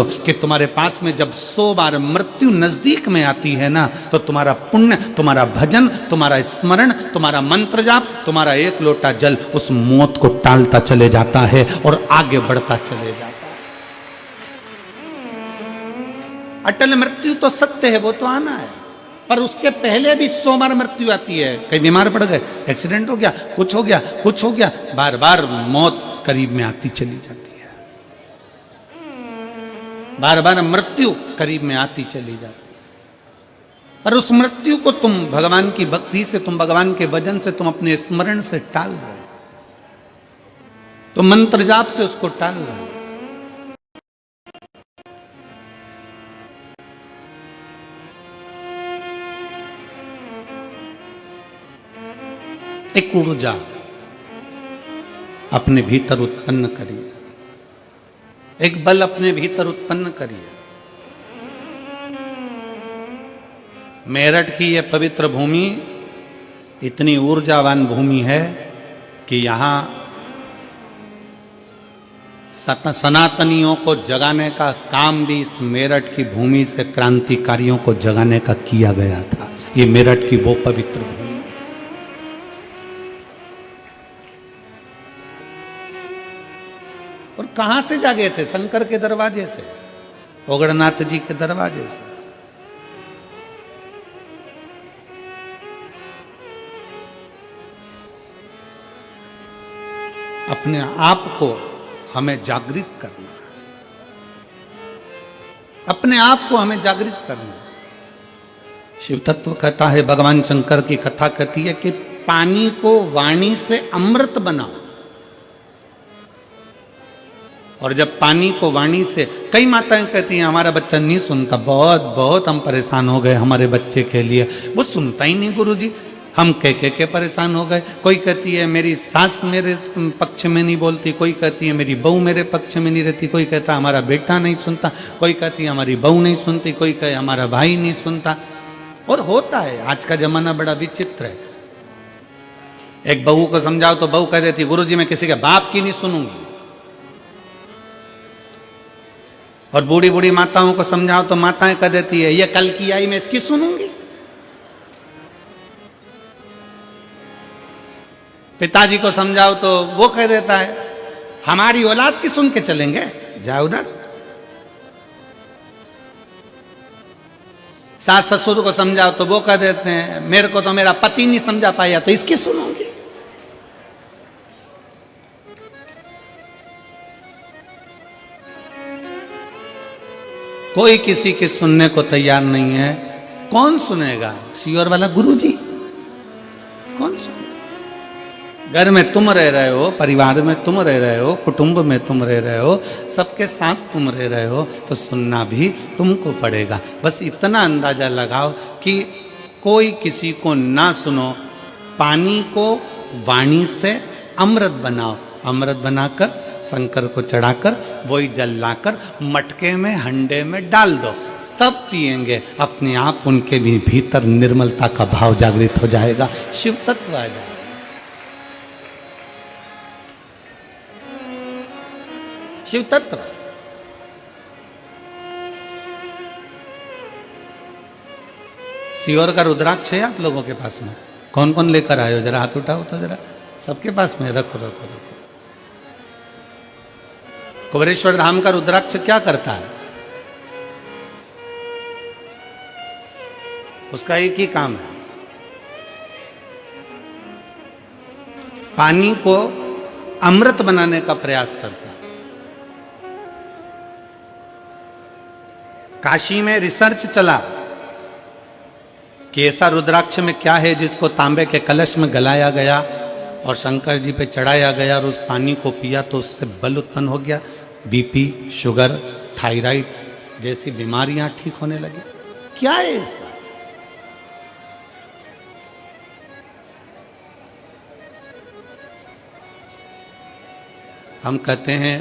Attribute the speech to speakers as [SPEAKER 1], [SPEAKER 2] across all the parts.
[SPEAKER 1] लो कि तुम्हारे पास में जब 100 बार मृत्यु नजदीक में आती है ना, तो तुम्हारा पुण्य, तुम्हारा भजन, तुम्हारा स्मरण, तुम्हारा मंत्र जाप, तुम्हारा एक लोटा जल उस मौत को टालता चले जाता है और आगे बढ़ता चले जाता है। अटल मृत्यु तो सत्य है, वो तो आना है, पर उसके पहले भी 100 बार मृत्यु आती है। कहीं बीमार पड़ गए, एक्सीडेंट हो गया, कुछ हो गया, कुछ हो गया, बार बार मौत करीब में आती चली जाती है, बार बार मृत्यु करीब में आती चली जाती है। पर उस मृत्यु को तुम भगवान की भक्ति से, तुम भगवान के भजन से, तुम अपने स्मरण से टाल रहे हो, तुम मंत्र जाप से उसको टाल रहे हो। एक ऊर्जा अपने भीतर उत्पन्न करिए, एक बल अपने भीतर उत्पन्न करिए। मेरठ की यह पवित्र भूमि इतनी ऊर्जावान भूमि है कि यहां सनातनियों को जगाने का काम भी इस मेरठ की भूमि से क्रांतिकारियों को जगाने का किया गया था। ये मेरठ की वो पवित्र भूमि। और कहां से जागे थे? शंकर के दरवाजे से, ओगड़नाथ जी के दरवाजे से। अपने आप को हमें जागृत करना है, अपने आप को हमें जागृत करना है। शिव तत्व कहता है, भगवान शंकर की कथा कहती है कि पानी को वाणी से अमृत बनाओ। और जब पानी को वाणी से, कई माताएं कहती हैं हमारा बच्चा नहीं सुनता, बहुत बहुत हम परेशान हो गए हमारे बच्चे के लिए, वो सुनता ही नहीं गुरुजी, हम कह के परेशान हो गए। कोई कहती है मेरी सास मेरे पक्ष में नहीं बोलती, कोई कहती है मेरी बहू मेरे पक्ष में नहीं रहती, कोई कहता हमारा बेटा नहीं सुनता, कोई कहती है हमारी बहू नहीं सुनती, कोई कहे हमारा भाई नहीं सुनता। और होता है, आज का जमाना बड़ा विचित्र है। एक बहू को समझाओ तो बहू कह देती गुरुजी मैं किसी के बाप की नहीं सुनूंगी। और बूढ़ी बूढ़ी माताओं को समझाओ तो माताएं कह देती है ये कल की आई मैं इसकी सुनूंगी। पिताजी को समझाओ तो वो कह देता है हमारी औलाद की सुन के चलेंगे, जाओ उधर। सास ससुर को समझाओ तो वो कह देते हैं मेरे को तो मेरा पति नहीं समझा पाया तो इसकी सुनूंगी। कोई किसी की सुनने को तैयार नहीं है। कौन सुनेगा? सीवर वाला गुरुजी कौन सुनेगा? घर में तुम रह रहे हो, परिवार में तुम रह रहे हो, कुटुंब में तुम रह रहे हो, सबके साथ तुम रह रहे हो, तो सुनना भी तुमको पड़ेगा। बस इतना अंदाजा लगाओ कि कोई किसी को ना सुनो, पानी को वाणी से अमृत बनाओ, अमृत बनाकर शंकर को चढ़ाकर वही जल लाकर मटके में हंडे में डाल दो, सब पिएंगे। अपने आप उनके भी भीतर निर्मलता का भाव जागृत हो जाएगा, शिव तत्व आ जाएगा। शिव तत्व। सीवर का रुद्राक्ष है आप लोगों के पास में? कौन कौन लेकर आए हो? जरा हाथ उठाओ तो जरा। सबके पास में? रखो रखो रखो। कुबेरेश्वर धाम का रुद्राक्ष क्या करता है? उसका एक ही काम है, पानी को अमृत बनाने का प्रयास करता है। काशी में रिसर्च चला कि ऐसा रुद्राक्ष में क्या है जिसको तांबे के कलश में गलाया गया और शंकर जी पे चढ़ाया गया और उस पानी को पिया तो उससे बल उत्पन्न हो गया, बीपी, शुगर, थायराइड जैसी बीमारियां ठीक होने लगी। क्या है ऐसा? हम कहते हैं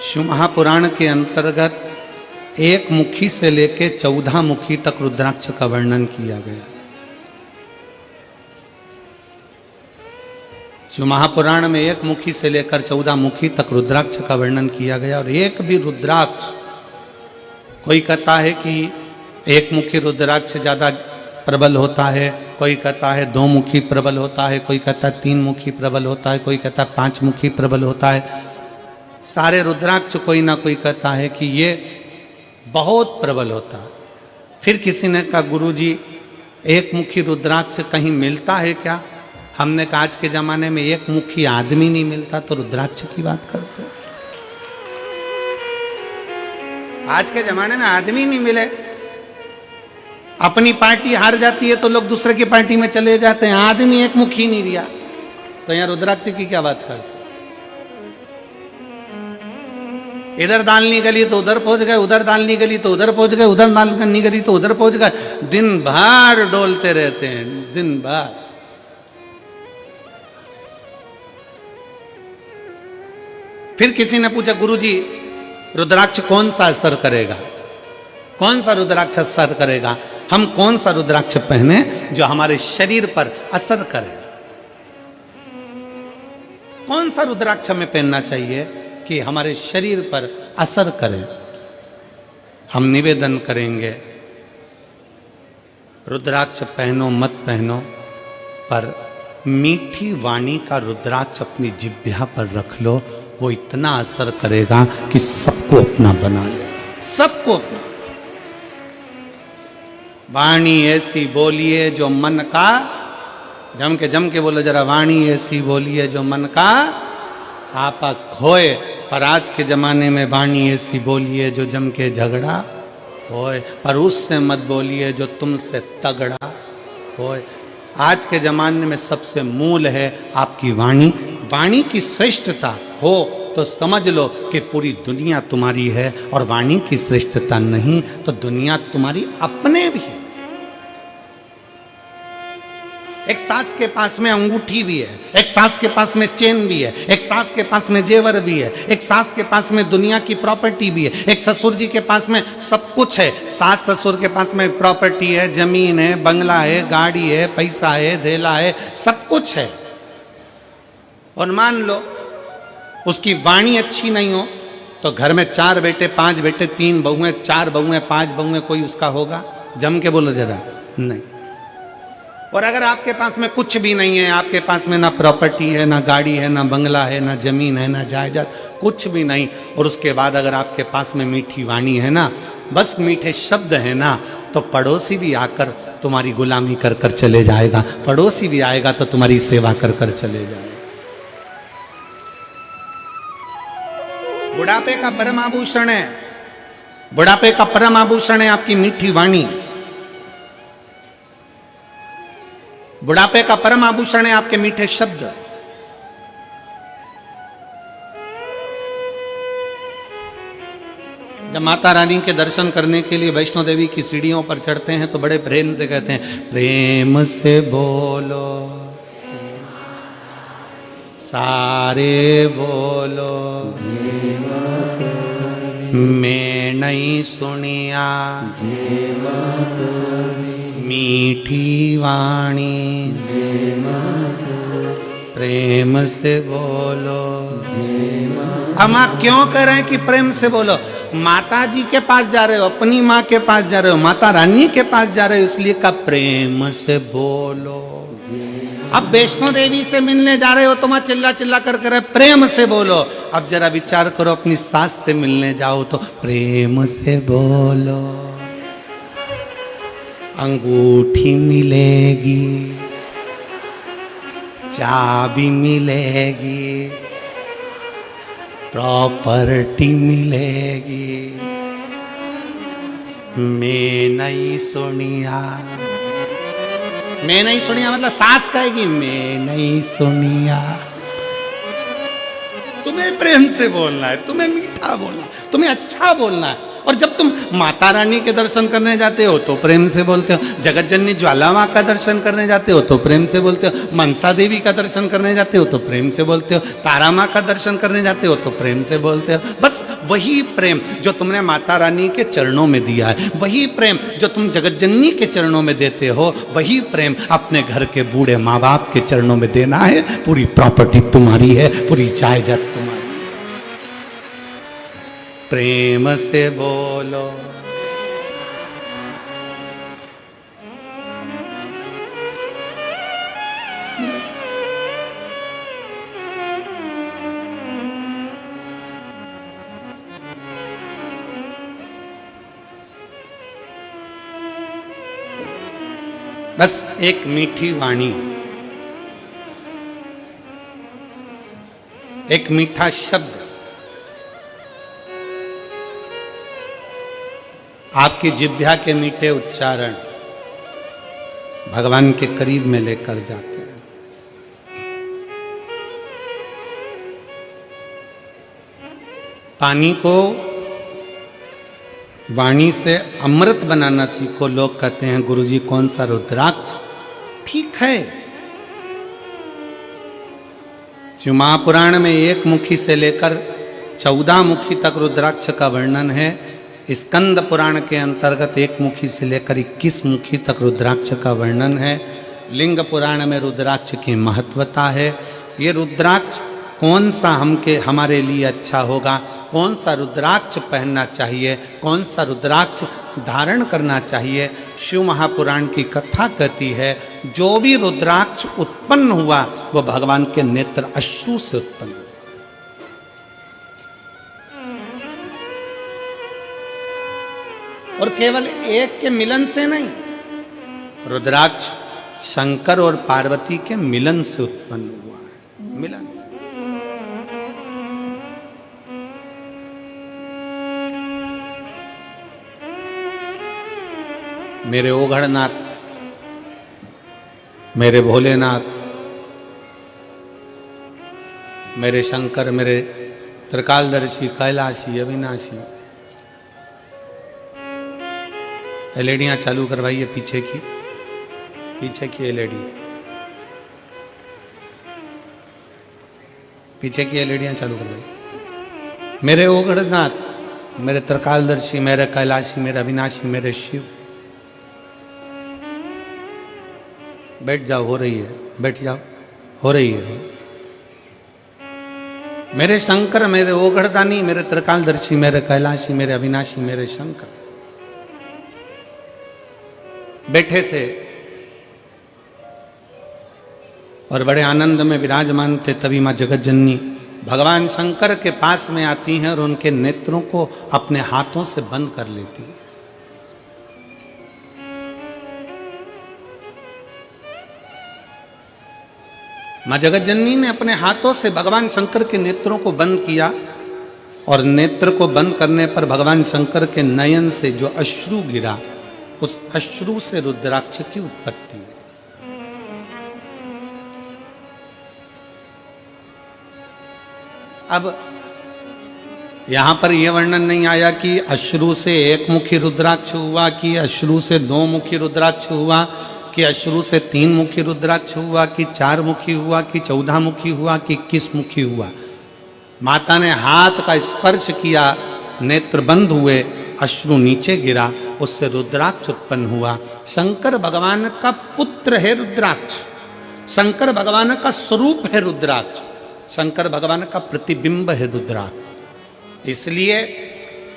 [SPEAKER 1] शिव महापुराण के अंतर्गत एक मुखी से लेके 14 मुखी तक रुद्राक्ष का वर्णन किया गया। शिव महापुराण में एक मुखी से लेकर 14 मुखी तक रुद्राक्ष का वर्णन किया गया और एक भी रुद्राक्ष कोई कहता है कि एक मुखी रुद्राक्ष ज़्यादा प्रबल होता है, कोई कहता है 2 मुखी प्रबल होता है, कोई कहता है 3 मुखी प्रबल होता है, कोई कहता है 5 मुखी प्रबल होता है। सारे रुद्राक्ष कोई ना कोई कहता है कि ये बहुत प्रबल होता है। फिर किसी ने कहा गुरुजी एक मुखी रुद्राक्ष कहीं मिलता है क्या? हमने कहा आज के ज़माने में एक मुखी आदमी नहीं मिलता तो रुद्राक्ष की बात करते हो। आज के ज़माने में आदमी नहीं मिले, अपनी पार्टी हार जाती है तो लोग दूसरे की पार्टी में चले जाते हैं, आदमी एक मुखी नहीं दिया तो यहाँ रुद्राक्ष की क्या बात करते? इधर दालनी गली तो उधर पहुंच गए, उधर दालनी गली तो उधर पहुंच गए, उधर दालनी गली तो उधर पहुंच गए, दिन भर डोलते रहते हैं, दिन भर। फिर किसी ने पूछा गुरुजी रुद्राक्ष कौन सा असर करेगा, कौन सा रुद्राक्ष असर करेगा? हम कौन सा रुद्राक्ष पहने जो हमारे शरीर पर असर करे? कौन सा रुद्राक्ष हमें पहनना चाहिए कि हमारे शरीर पर असर करे? हम निवेदन करेंगे रुद्राक्ष पहनो मत पहनो, पर मीठी वाणी का रुद्राक्ष अपनी जिह्वा पर रख लो, वो इतना असर करेगा कि सबको अपना बना ले, सबको अपना। वाणी ऐसी बोलिए जो मन का, जम के बोलो जरा, वाणी ऐसी बोलिए जो मन का आपा खोए। पर आज के जमाने में वाणी ऐसी बोलिए जो जम के झगड़ा होए, पर उससे मत बोलिए जो तुमसे तगड़ा होए। आज के जमाने में सबसे मूल है आपकी वाणी। वाणी की श्रेष्ठता हो तो समझ लो कि पूरी दुनिया तुम्हारी है, और वाणी की श्रेष्ठता नहीं तो दुनिया तुम्हारी अपने भी है। एक सास के पास में अंगूठी भी है, एक सास के पास में चेन भी है, एक सास के पास में जेवर भी है, एक सास के पास में दुनिया की प्रॉपर्टी भी है, एक ससुर जी के पास में सब कुछ है। सास ससुर के पास में प्रॉपर्टी है, जमीन है, बंगला है, गाड़ी है, पैसा है, धेला है, सब कुछ है। और मान लो उसकी वाणी अच्छी नहीं हो तो घर में 4 बेटे 5 बेटे 3 बहुएं 4 बहुएं 5 बहुएं कोई उसका होगा? जम के बोलो जरा, नहीं। और अगर आपके पास में कुछ भी नहीं है, आपके पास में ना प्रॉपर्टी है, ना गाड़ी है, ना बंगला है, ना जमीन है, ना जायदाद, कुछ भी नहीं, और उसके बाद अगर आपके पास में मीठी वाणी है ना, बस मीठे शब्द है ना, तो पड़ोसी भी आकर तुम्हारी गुलामी कर कर चले जाएगा, पड़ोसी भी आएगा तो तुम्हारी सेवा कर कर चले जाएगा। बुढ़ापे का परम आभूषण है, बुढ़ापे का परम आभूषण है आपकी मीठी वाणी। बुढ़ापे का परम आभूषण है आपके मीठे शब्द। जब माता रानी के दर्शन करने के लिए वैष्णो देवी की सीढ़ियों पर चढ़ते हैं तो बड़े प्रेम से कहते हैं, प्रेम से बोलो सारे बोलो, मैं नहीं सुनिया मीठी वाणी, प्रेम से बोलो। हम क्यों कह रहे हैं कि प्रेम से बोलो? माता जी के पास जा रहे हो, अपनी माँ के पास जा रहे हो, माता रानी के पास जा रहे हो, इसलिए का प्रेम से बोलो। अब वैष्णो देवी से मिलने जा रहे हो तो वहां चिल्ला चिल्ला कर रहे प्रेम से बोलो। अब जरा विचार करो, अपनी सास से मिलने जाओ तो प्रेम से बोलो। अंगूठी मिलेगी, चाबी मिलेगी, प्रॉपर्टी मिलेगी, मैं नहीं सुनिया। मैं नहीं सुनिया मतलब सास कहेगी मैं नहीं सुनिया। तुम्हें प्रेम से बोलना है, तुम्हें मीठा बोलना है, तुम्हें अच्छा बोलना है। और जब तुम माता रानी के दर्शन करने जाते हो तो प्रेम से बोलते हो, जगत जननी ज्वाला माँ का दर्शन करने जाते हो तो प्रेम से बोलते हो, मनसा देवी का दर्शन करने जाते हो तो प्रेम से बोलते हो, तारा माँ का दर्शन करने जाते हो तो प्रेम से बोलते हो। बस वही प्रेम जो तुमने माता रानी के चरणों में दिया है, वही प्रेम जो तुम जगत जननी के चरणों में देते हो, वही प्रेम अपने घर के बूढ़े माँ बाप के चरणों में देना है। पूरी प्रॉपर्टी तुम्हारी है, पूरी जायदाद तुम्हारी। प्रेम से बोलो बस एक मीठी वाणी, एक मीठा शब्द आपकी जिह्वा के मीठे उच्चारण भगवान के करीब में लेकर जाते हैं। पानी को वाणी से अमृत बनाना सीखो। लोग कहते हैं गुरुजी कौन सा रुद्राक्ष? ठीक है, शिव महापुराण में 1 मुखी से लेकर 14 मुखी तक रुद्राक्ष का वर्णन है। स्कंद पुराण के अंतर्गत 1 मुखी से लेकर 21 मुखी तक रुद्राक्ष का वर्णन है। लिंग पुराण में रुद्राक्ष की महत्वता है। ये रुद्राक्ष कौन सा हमारे लिए अच्छा होगा, कौन सा रुद्राक्ष पहनना चाहिए, कौन सा रुद्राक्ष धारण करना चाहिए, शिव महापुराण की कथा कहती है जो भी रुद्राक्ष उत्पन्न हुआ वो भगवान के नेत्र अश्रु से उत्पन्न हुआ। और केवल एक के मिलन से नहीं, रुद्राक्ष शंकर और पार्वती के मिलन से उत्पन्न हुआ है। मिलन से। मेरे ओघड़नाथ, मेरे भोलेनाथ, मेरे शंकर, मेरे त्रिकालदर्शी, कैलाशी, अविनाशी। एलईडियां चालू करवाइए पीछे की एलईडी, पीछे की एलईडियां चालू करवाइए। मेरे ओघड़नाथ, मेरे त्रिकालदर्शी, मेरे कैलाशी, मेरे अविनाशी, मेरे शिव। बैठ जाओ, हो रही है, बैठ जाओ, हो रही है। मेरे शंकर, मेरे ओघड़दानी, मेरे त्रिकालदर्शी, मेरे कैलाशी, मेरे अविनाशी, मेरे शंकर बैठे थे और बड़े आनंद में विराजमान थे। तभी मां जगत जननी भगवान शंकर के पास में आती हैं और उनके नेत्रों को अपने हाथों से बंद कर लेती हैं। मां जगत जननी ने अपने हाथों से भगवान शंकर के नेत्रों को बंद किया और नेत्र को बंद करने पर भगवान शंकर के नयन से जो अश्रु गिरा, उस अश्रु से रुद्राक्ष की उत्पत्ति है। अब यहां पर यह वर्णन नहीं आया कि अश्रु से 1 मुखी रुद्राक्ष हुआ, कि अश्रु से 2 मुखी रुद्राक्ष हुआ, कि अश्रु से 3 मुखी रुद्राक्ष हुआ, कि 4 मुखी हुआ, कि 14 मुखी हुआ, कि 21 मुखी हुआ। माता ने हाथ का स्पर्श किया, नेत्र बंद हुए, अश्रु नीचे गिरा, उससे रुद्राक्ष उत्पन्न हुआ। शंकर भगवान का पुत्र है रुद्राक्ष, शंकर भगवान का स्वरूप है रुद्राक्ष, शंकर भगवान का प्रतिबिंब है रुद्राक्ष। इसलिए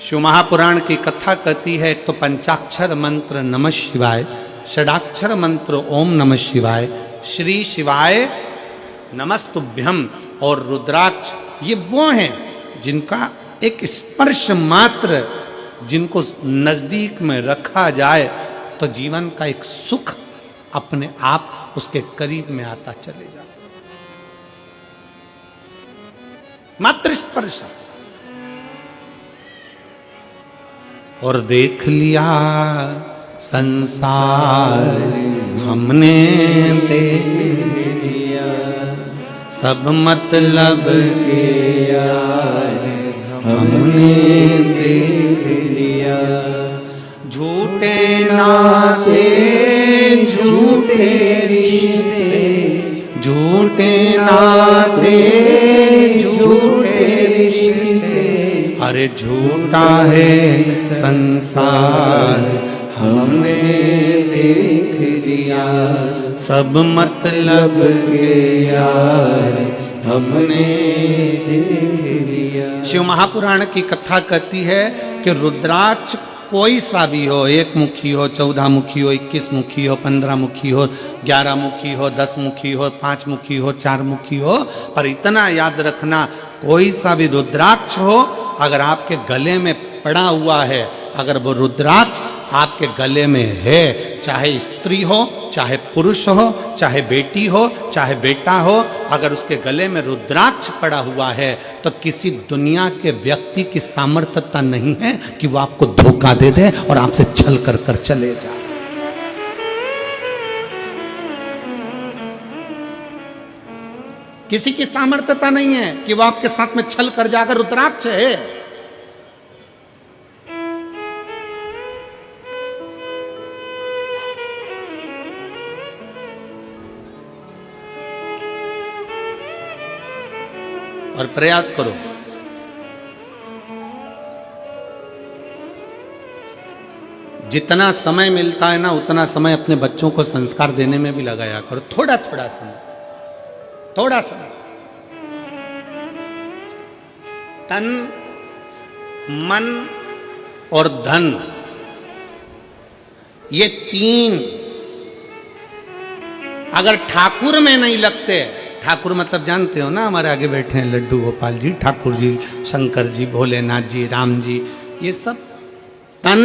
[SPEAKER 1] शिव महापुराण की कथा कहती है, एक तो पंचाक्षर मंत्र नमः शिवाय, षडाक्षर मंत्र ओम नमः शिवाय, श्री शिवाय नमस्तुभ्यम और रुद्राक्ष, ये वो हैं जिनका एक स्पर्श मात्र, जिनको नजदीक में रखा जाए तो जीवन का एक सुख अपने आप उसके करीब में आता चले जाता, मात्र स्पर्श। और देख लिया संसार हमने देख लिया, सब मतलब के यार हमने देख लिया। झूठे नाते झूठे रिश्ते, झूठे नाते झूठे रिश्ते, अरे झूठा है संसार हमने देख लिया, सब मतलब के यार हमने देख लिया। शिव महापुराण की कथा कहती है कि रुद्राक्ष कोई सा भी हो, 1 मुखी हो, 14 मुखी हो, 21 मुखी हो, 15 मुखी हो, 11 मुखी हो, 10 मुखी हो, 5 मुखी हो, 4 मुखी हो, पर इतना याद रखना, कोई सा भी रुद्राक्ष हो, अगर आपके गले में पड़ा हुआ है, अगर वो रुद्राक्ष आपके गले में है, चाहे स्त्री हो, चाहे पुरुष हो, चाहे बेटी हो, चाहे बेटा हो, अगर उसके गले में रुद्राक्ष पड़ा हुआ है तो किसी दुनिया के व्यक्ति की सामर्थ्यता नहीं है कि वो आपको धोखा दे दे और आपसे छल कर कर चले जाए। किसी की सामर्थ्यता नहीं है कि वो आपके साथ में छल कर जाकर, रुद्राक्ष है। और प्रयास करो जितना समय मिलता है ना उतना समय अपने बच्चों को संस्कार देने में भी लगाया करो। थोड़ा थोड़ा समय, थोड़ा समय। तन, मन और धन, ये तीन अगर ठाकुर में नहीं लगते, ठाकुर मतलब जानते हो ना, हमारे आगे बैठे हैं लड्डू गोपाल जी, ठाकुर जी, शंकर जी, भोलेनाथ जी, राम जी, ये सब तन,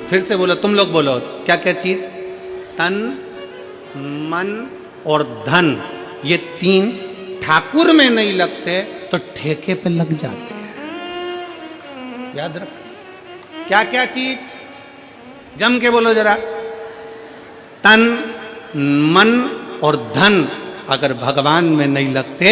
[SPEAKER 1] फिर से बोलो, तुम लोग बोलो क्या क्या चीज, तन, मन और धन, ये तीन ठाकुर में नहीं लगते तो ठेके पे लग जाते हैं। याद रखो क्या क्या चीज, जम के बोलो जरा। तन, मन और धन अगर भगवान में नहीं लगते,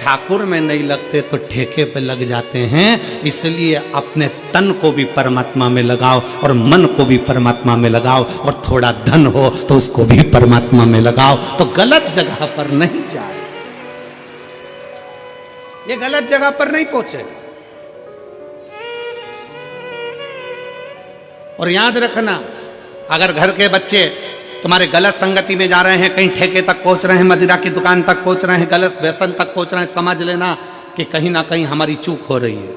[SPEAKER 1] ठाकुर में नहीं लगते तो ठेके पे लग जाते हैं। इसलिए अपने तन को भी परमात्मा में लगाओ और मन को भी परमात्मा में लगाओ, और थोड़ा धन हो तो उसको भी परमात्मा में लगाओ, तो गलत जगह पर नहीं जाए, ये गलत जगह पर नहीं पहुंचे। और याद रखना, अगर घर के बच्चे तुम्हारे गलत संगति में जा रहे हैं, कहीं ठेके तक पहुंच रहे हैं, मदिरा की दुकान तक पहुंच रहे हैं, गलत व्यसन तक पहुंच रहे हैं, समझ लेना कि कहीं ना कहीं हमारी चूक हो रही है।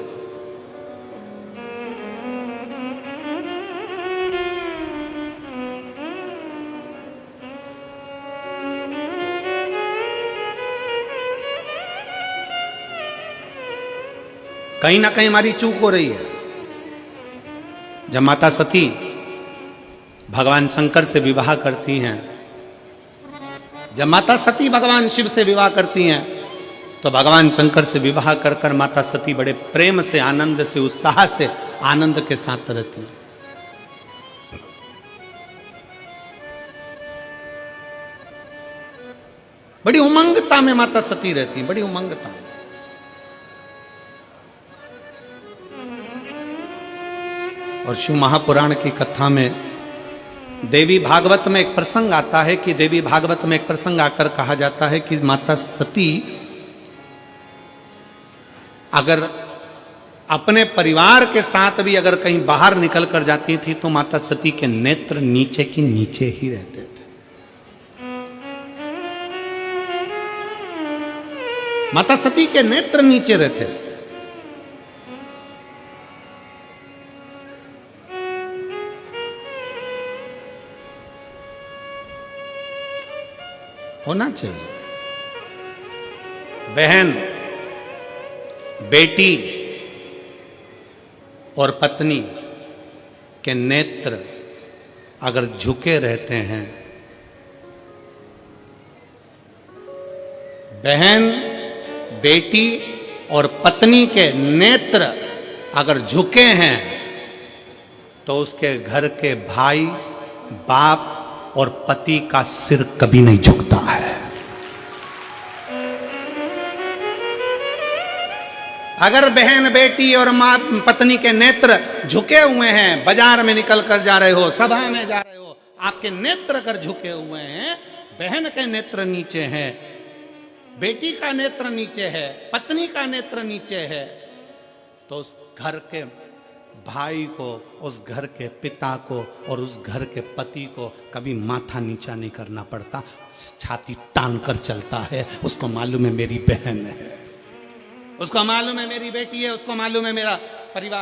[SPEAKER 1] कहीं ना कहीं हमारी चूक हो रही है। जब माता सती भगवान शंकर से विवाह करती हैं, जब माता सती भगवान शिव से विवाह करती हैं, तो भगवान शंकर से विवाह कर कर माता सती बड़े प्रेम से, आनंद से, उत्साह से, आनंद के साथ रहती हैं। बड़ी उमंगता में माता सती रहती हैं, बड़ी उमंगता में। और शिव महापुराण की कथा में देवी भागवत में एक प्रसंग आता है कि देवी भागवत में एक प्रसंग आकर कहा जाता है कि माता सती अगर अपने परिवार के साथ भी अगर कहीं बाहर निकल कर जाती थी तो माता सती के नेत्र नीचे की नीचे ही रहते थे। माता सती के नेत्र नीचे रहते थे। होना चाहिए। बहन, बेटी और पत्नी के नेत्र अगर झुके रहते हैं, बहन, बेटी और पत्नी के नेत्र अगर झुके हैं तो उसके घर के भाई, बाप और पति का सिर कभी नहीं झुकता है। अगर बहन, बेटी और मां, पत्नी के नेत्र झुके हुए हैं, बाजार में निकल कर जा रहे हो, सभा में जा रहे हो, आपके नेत्र अगर झुके हुए हैं, बहन के नेत्र नीचे हैं, बेटी का नेत्र नीचे है, पत्नी का नेत्र नीचे है, तो उस घर के भाई को, उस घर के पिता को और उस घर के पति को कभी माथा नीचा नहीं करना पड़ता, छाती तान कर चलता है। उसको मालूम है मेरी बहन है, उसको मालूम है मेरी बेटी है, उसको मालूम है मेरा परिवार